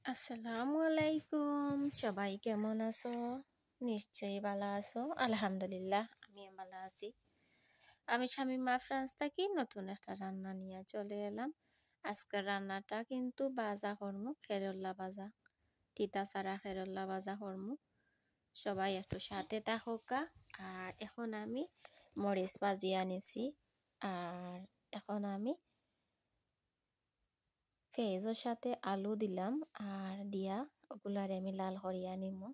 আসসালামু আলাইকুম, সবাই কেমন আছো? নিশ্চয়ই ভালো আছো। আলহামদুলিল্লাহ আমিও ভালো আছি। আমি শামীমা ফ্রান্স থেকে নতুন একটা রান্না নিয়ে চলে এলাম। আজকের রান্নাটা কিন্তু বাজা করমু, খেরল্লা বাজা, তিতা ছাড়া খেরল্লা বাজা করমু। সবাই একটু সাথে থাকুকা। আর এখন আমি মরিচ ভাজি আনিছি। আর এখন আমি পেঁয়াজের সাথে আলু দিলাম আর দিয়া ওগুলারে আমি লাল করিয়া নিমু।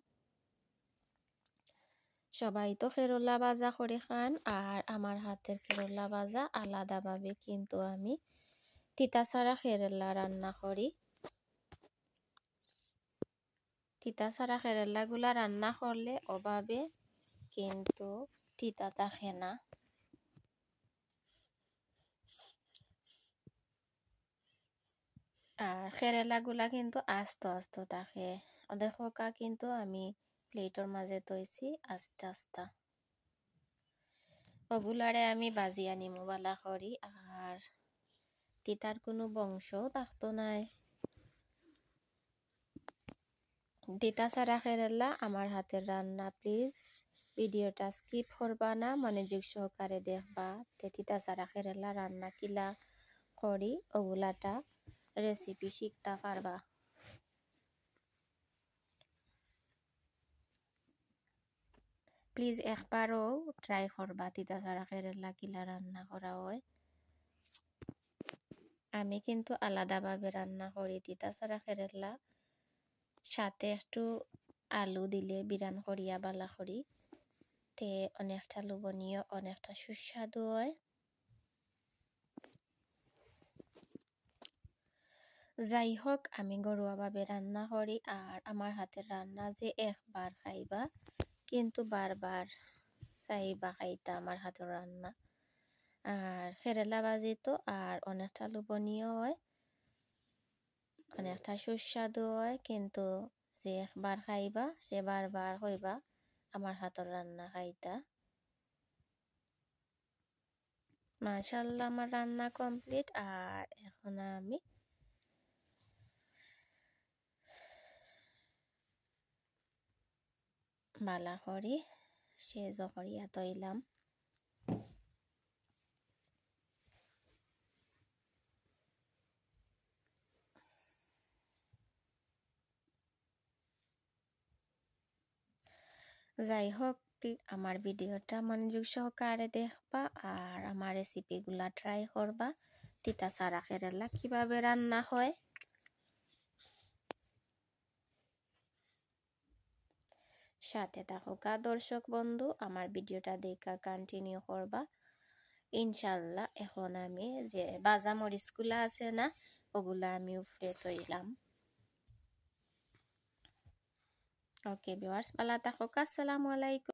সবাই তো খেরোলা ভাজা করে খান, আর আমার হাতের খেরোলা ভাজা আলাদাভাবে কিন্তু আমি তিতা ছাড়া খেরোলা রান্না করি। তিতা ছাড়া খেরোলাগুলা রান্না করলে ওভাবে কিন্তু তিতা থাকে না। আর খেরেলাগুলা কিন্তু আস্ত আস্ত থাকে। দেখো কিন্তু আমি প্লেটের মাঝে তৈছি আস্তে আস্তে। ওগুলারে আমি বাজিয়া নিমু বালা করি, আর তিতার কোনো বংশও থাকতো নাই। তিতা ছাড়া খেরেলা আমার হাতের রান্না। প্লিজ ভিডিওটা স্কিপ করবা না, মনোযোগ সহকারে দেখবা। তিতা ছাড়া খেরেলা রান্না কিলা করি ওগুলাটা রেসিপি শিখতে পারবা। প্লিজ একবারও ট্রাই করবা তিতা ছাড়া খেরেলা কিলা রান্না করা হয়। আমি কিন্তু আলাদাভাবে রান্না করি তিতা ছাড়া খেরেলা। সাথে একটু আলু দিলে বিরান করিয়া বালা করি, তে অনেকটা লোভনীয়, অনেকটা সুস্বাদু হয়। যাই হোক, আমি ঘরোয়াভাবে রান্না করি, আর আমার হাতের রান্না যে একবার খাইবা কিন্তু বারবার চাইবা খাইতা আমার হাতের রান্না। আর খেরেলা ভাজি তো আর অনেকটা লোভনীয় হয়, অনেকটা সুস্বাদু হয়, কিন্তু যে একবার খাইবা সে বারবার হইবা আমার হাতের রান্না খাইতা। মাশাআল্লাহ, আমার রান্না কমপ্লিট। আর এখন আমি বালা করি সেজ করিয়া তৈলাম। যাই হোক, আমার ভিডিওটা মনোযোগ সহকারে দেখবা, আর আমার রেসিপিগুলা ট্রাই করবা। তিতা ছাড়া খেরেলা কিভাবে রান্না হয়। সাথে থাকুকা দর্শক বন্ধু, আমার ভিডিওটা দেখা কন্টিনিউ করবা ইনশাল্লাহ। এখন আমি যে বাজা মরিচগুলা আছে না, ওগুলা আমি উপরে তৈলাম। ওকে ভিউয়ার্স, ভালো থাকুকা। আসসালামু আলাইকুম।